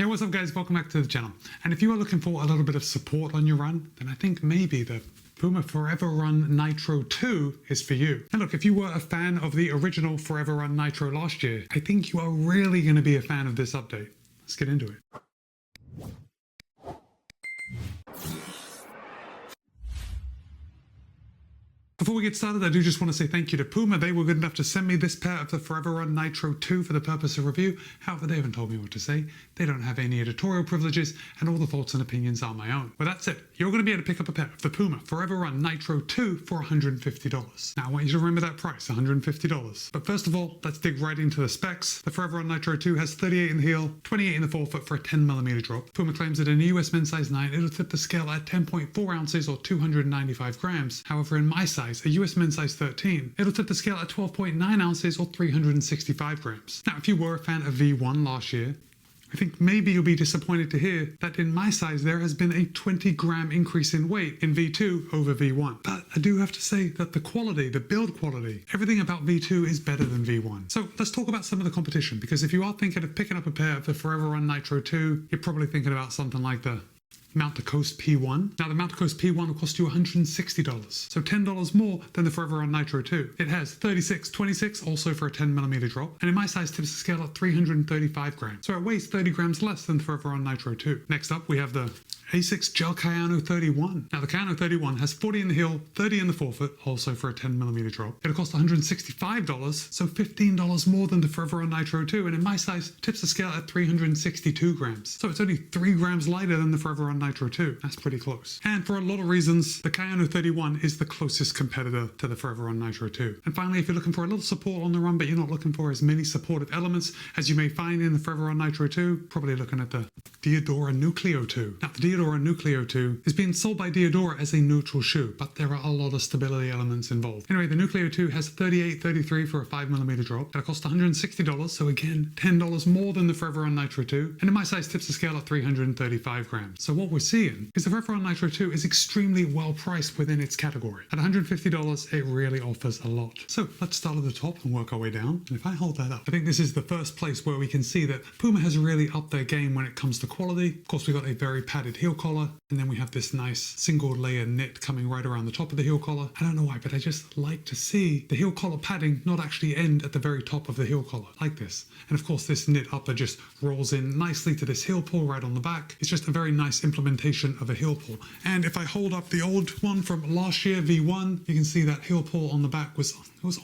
Hey, what's up guys, welcome back to the channel. And if you are looking for a little bit of support on your run, then I think maybe the PUMA ForeveRUN Nitro 2 is for you. And look, if you were a fan of the original ForeveRUN Nitro last year, I think you are really going to be a fan of this update. Let's get into it. Before we get started, I do just want to say thank you to PUMA. They were good enough to send me this pair of the ForeveRUN Nitro 2 for the purpose of review. However, they haven't told me what to say. They don't have any editorial privileges, and all the thoughts and opinions are my own. But that's it. You're going to be able to pick up a pair of the PUMA ForeveRUN Nitro 2 for $150. Now, I want you to remember that price, $150. But first of all, let's dig right into the specs. The ForeveRUN Nitro 2 has 38 in the heel, 28 in the forefoot for a 10mm drop. PUMA claims that in a US men's size 9, it'll tip the scale at 10.4 ounces or 295 grams. However, in my size, a US men's size 13, it'll tip the scale at 12.9 ounces or 365 grams. Now, if you were a fan of V1 last year, I think maybe you'll be disappointed to hear that in my size there has been a 20-gram increase in weight in V2 over V1. But I do have to say that the quality, the build quality, everything about V2 is better than V1. So let's talk about some of the competition, because if you are thinking of picking up a pair of the ForeveRUN Nitro 2, you're probably thinking about something like the Mount to Coast P1. Now the Mount to Coast P1 will cost you $160, so $10 more than the ForeveRUN Nitro 2. It has 36/26, also for a 10mm drop, and in my size tips the scale at 335 grams, so it weighs 30 grams less than the ForeveRUN Nitro 2. Next up we have the ASICS Gel Kayano 31. Now the Kayano 31 has 40 in the heel, 30 in the forefoot, also for a 10mm drop. It'll cost $165, so $15 more than the ForeveRUN Nitro 2, and in my size tips the scale at 362 grams, so it's only 3 grams lighter than the ForeveRUN Nitro 2. That's pretty close. And for a lot of reasons, the Kayano 31 is the closest competitor to the ForeveRUN Nitro 2. And finally, if you're looking for a little support on the run, but you're not looking for as many supportive elements as you may find in the ForeveRUN Nitro 2, probably looking at the Diadora Nucleo 2. Now, the Diadora Nucleo 2 is being sold by Diadora as a neutral shoe, but there are a lot of stability elements involved. Anyway, the Nucleo 2 has 38/33 for a 5mm drop. It'll cost $160, so again, $10 more than the ForeveRUN Nitro 2, and in my size tips the scale at 335 grams. So what we're seeing is the ForeveRUN Nitro 2 is extremely well priced within its category. At $150, it really offers a lot. So let's start at the top and work our way down. And if I hold that up, I think this is the first place where we can see that PUMA has really upped their game when it comes to quality. Of course, we've got a very padded heel collar, and then we have this nice single layer knit coming right around the top of the heel collar. I don't know why, but I just like to see the heel collar padding not actually end at the very top of the heel collar, like this. And of course, this knit upper just rolls in nicely to this heel pull right on the back. It's just a very nice implementation of a heel pull. And if I hold up the old one from last year, V1, you can see that heel pull on the back was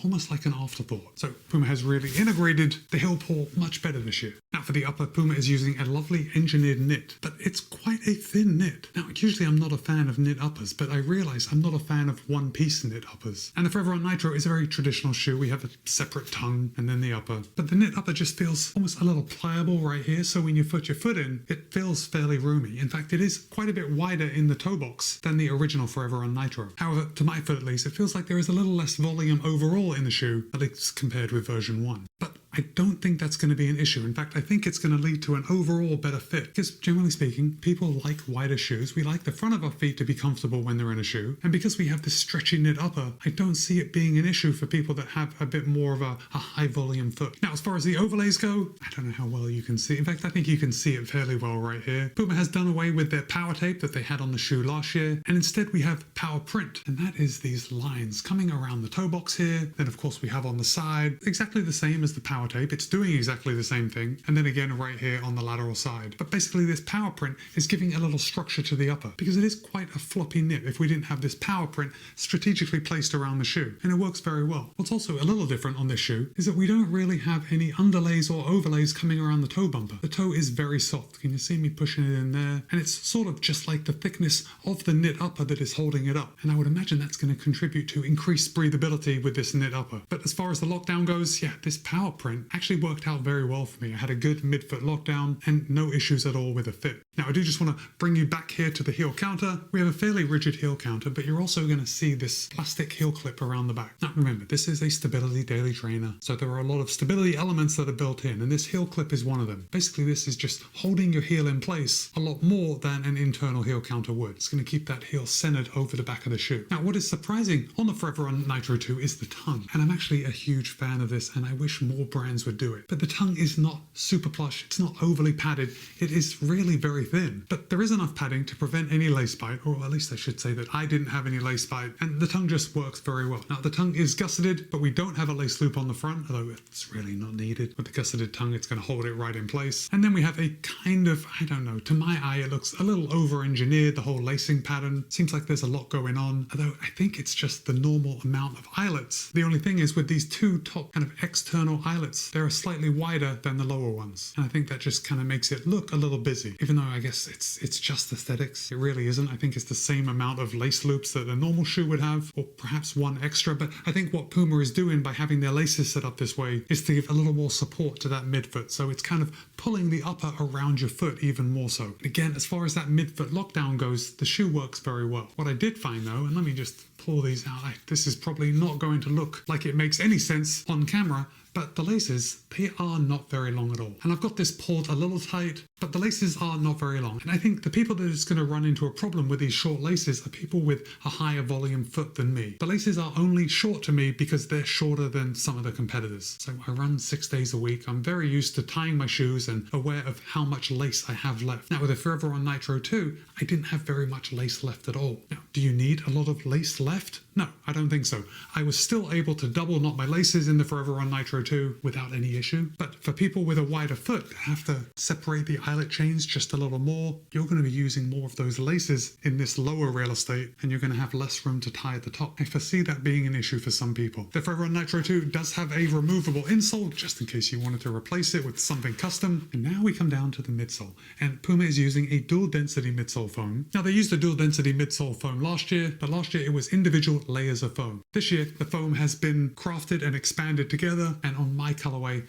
almost like an afterthought. So PUMA has really integrated the heel pull much better this year. Now for the upper, PUMA is using a lovely engineered knit, but it's quite a thin knit. Now usually I'm not a fan of knit uppers, but I realize I'm not a fan of one-piece knit uppers. And the ForeveRUN Nitro is a very traditional shoe. We have a separate tongue and then the upper, but the knit upper just feels almost a little pliable right here. So when you put your foot in, it feels fairly roomy. In fact, it is quite a bit wider in the toe box than the original ForeveRUN Nitro. However, to my foot at least, it feels like there is a little less volume overall in the shoe, at least compared with version 1. But I don't think that's going to be an issue. In fact, I think it's going to lead to an overall better fit, because generally speaking, people like wider shoes. We like the front of our feet to be comfortable when they're in a shoe. And because we have this stretchy knit upper, I don't see it being an issue for people that have a bit more of a high volume foot. Now, as far as the overlays go, I don't know how well you can see. In fact, I think you can see it fairly well right here. PUMA has done away with their power tape that they had on the shoe last year, and instead we have power print. And that is these lines coming around the toe box here. Then of course we have on the side, exactly the same as the power tape. It's doing exactly the same thing. And then again right here on the lateral side. But basically this power print is giving a little structure to the upper, because it is quite a floppy knit if we didn't have this power print strategically placed around the shoe. And it works very well. What's also a little different on this shoe is that we don't really have any underlays or overlays coming around the toe bumper. The toe is very soft. Can you see me pushing it in there? And it's sort of just like the thickness of the knit upper that is holding it up. And I would imagine that's going to contribute to increased breathability with this knit upper. But as far as the lockdown goes, yeah, this power print actually worked out very well for me. I had a good midfoot lockdown and no issues at all with the fit. Now I do just want to bring you back here to the heel counter. We have a fairly rigid heel counter, but you're also going to see this plastic heel clip around the back. Now remember, this is a stability daily trainer, so there are a lot of stability elements that are built in, and this heel clip is one of them. Basically this is just holding your heel in place a lot more than an internal heel counter would. It's going to keep that heel centered over the back of the shoe. Now what is surprising on the ForeveRUN Nitro 2 is the tongue, and I'm actually a huge fan of this, and I wish more brands brands would do it. But the tongue is not super plush, it's not overly padded, it is really very thin. But there is enough padding to prevent any lace bite, or at least I should say that I didn't have any lace bite, and the tongue just works very well. Now the tongue is gusseted, but we don't have a lace loop on the front, although it's really not needed. With the gusseted tongue, it's going to hold it right in place. And then we have a kind of, I don't know, to my eye it looks a little over-engineered, the whole lacing pattern. Seems like there's a lot going on, although I think it's just the normal amount of eyelets. The only thing is with these two top kind of external eyelets, they're slightly wider than the lower ones. And I think that just kind of makes it look a little busy, even though I guess it's just aesthetics. It really isn't. I think it's the same amount of lace loops that a normal shoe would have, or perhaps one extra. But I think what Puma is doing by having their laces set up this way is to give a little more support to that midfoot. So it's kind of pulling the upper around your foot even more so. Again, as far as that midfoot lockdown goes, the shoe works very well. What I did find though, and let me just pull these out, this is probably not going to look like it makes any sense on camera, but the laces, they are not very long at all. And I've got this pulled a little tight, but the laces are not very long. And I think the people that is going to run into a problem with these short laces are people with a higher volume foot than me. The laces are only short to me because they're shorter than some of the competitors. So I run 6 days a week. I'm very used to tying my shoes and aware of how much lace I have left. Now with the ForeveRUN Nitro 2, I didn't have very much lace left at all. Now, do you need a lot of lace left? No, I don't think so. I was still able to double knot my laces in the ForeveRUN Nitro 2 without any issue. But for people with a wider foot that have to separate the eyelet chains just a little more, you're going to be using more of those laces in this lower real estate, and you're going to have less room to tie at the top. I foresee that being an issue for some people. The ForeveRUN Nitro 2 does have a removable insole, just in case you wanted to replace it with something custom. And now we come down to the midsole. And Puma is using a dual density midsole foam. Now they used the dual density midsole foam last year, but last year it was individual layers of foam. This year the foam has been crafted and expanded together, and on my colorway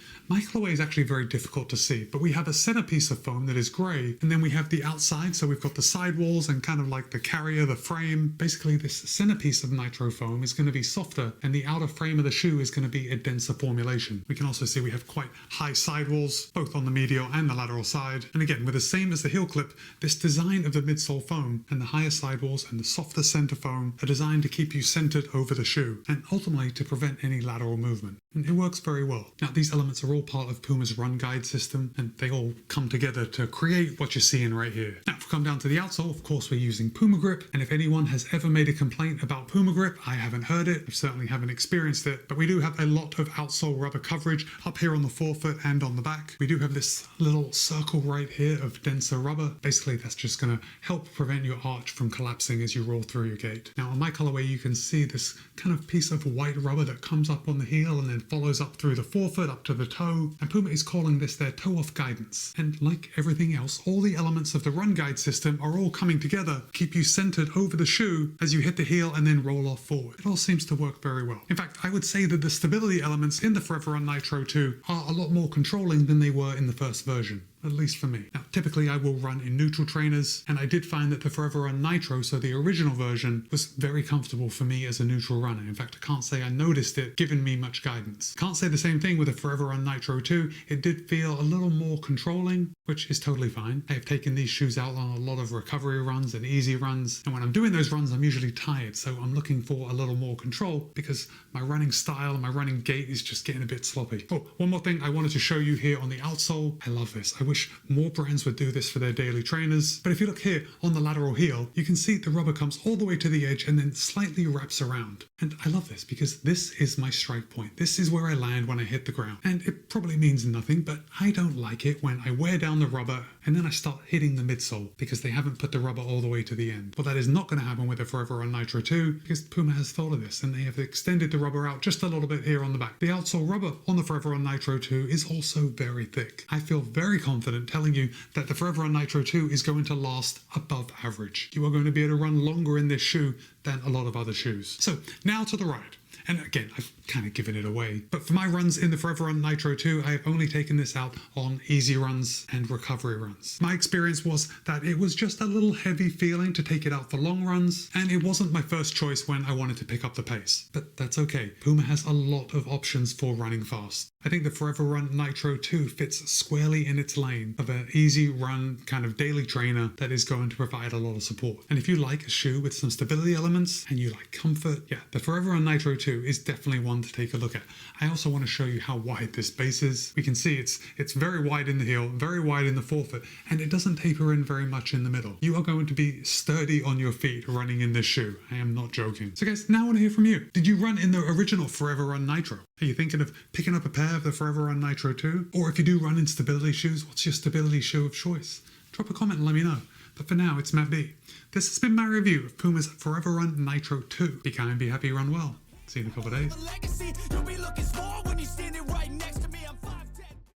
is actually very difficult to see, but we have a centerpiece of foam that is gray, and then we have the outside, so we've got the sidewalls and kind of like the carrier, the frame. Basically this centerpiece of nitro foam is going to be softer, and the outer frame of the shoe is going to be a denser formulation. We can also see we have quite high sidewalls, both on the medial and the lateral side, and again with the same as the heel clip, this design of the midsole foam and the higher sidewalls and the softer center foam are designed to keep you centered over the shoe, and ultimately to prevent any lateral movement. And it works very well. Now these elements are all part of Puma's run guide system, and they all come together to create what you're seeing right here. Now if we come down to the outsole, of course we're using Puma Grip, and if anyone has ever made a complaint about Puma Grip, I haven't heard it, I certainly haven't experienced it, but we do have a lot of outsole rubber coverage up here on the forefoot and on the back. We do have this little circle right here of denser rubber. Basically that's just going to help prevent your arch from collapsing as you roll through your gait. Now on my colorway you can see this kind of piece of white rubber that comes up on the heel and then follows up through the forefoot up to the toe, and Puma is calling this their toe-off guidance. And like everything else, all the elements of the run guide system are all coming together, keep you centered over the shoe as you hit the heel and then roll off forward. It all seems to work very well. In fact, I would say that the stability elements in the ForeveRUN Nitro 2 are a lot more controlling than they were in the first version. At least for me. Now, typically I will run in neutral trainers, and I did find that the ForeveRUN Nitro, so the original version, was very comfortable for me as a neutral runner. In fact, I can't say I noticed it giving me much guidance. Can't say the same thing with the ForeveRUN Nitro 2. It did feel a little more controlling, which is totally fine. I have taken these shoes out on a lot of recovery runs and easy runs, and when I'm doing those runs I'm usually tired, so I'm looking for a little more control because my running style and my running gait is just getting a bit sloppy. Oh, one more thing I wanted to show you here on the outsole. I love this. I wish more brands would do this for their daily trainers. But if you look here on the lateral heel, you can see the rubber comes all the way to the edge and then slightly wraps around. And I love this because this is my strike point. This is where I land when I hit the ground. And it probably means nothing, but I don't like it when I wear down the rubber and then I start hitting the midsole because they haven't put the rubber all the way to the end. Well, that is not going to happen with the ForeveRUN Nitro 2 because Puma has thought of this and they have extended the rubber out just a little bit here on the back. The outsole rubber on the ForeveRUN Nitro 2 is also very thick. I feel very confident telling you that the ForeveRUN Nitro 2 is going to last above average. You are going to be able to run longer in this shoe than a lot of other shoes. So now to the ride. And again, I've kind of given it away. But for my runs in the ForeveRUN Nitro 2, I have only taken this out on easy runs and recovery runs. My experience was that it was just a little heavy feeling to take it out for long runs, and it wasn't my first choice when I wanted to pick up the pace. But that's okay. Puma has a lot of options for running fast. I think the ForeveRUN Nitro 2 fits squarely in its lane of an easy run kind of daily trainer that is going to provide a lot of support. And if you like a shoe with some stability elements and you like comfort, yeah, the ForeveRUN Nitro 2 2 is definitely one to take a look at. I also want to show you how wide this base is. We can see it's very wide in the heel, very wide in the forefoot, and it doesn't taper in very much in the middle. You are going to be sturdy on your feet running in this shoe. I am not joking. So guys, now I want to hear from you. Did you run in the original ForeveRUN Nitro? Are you thinking of picking up a pair of the ForeveRUN Nitro 2? Or if you do run in stability shoes, what's your stability shoe of choice? Drop a comment and let me know. But for now, it's Matt B. This has been my review of Puma's ForeveRUN Nitro 2. Be kind, be happy, run well. See you in a couple of days.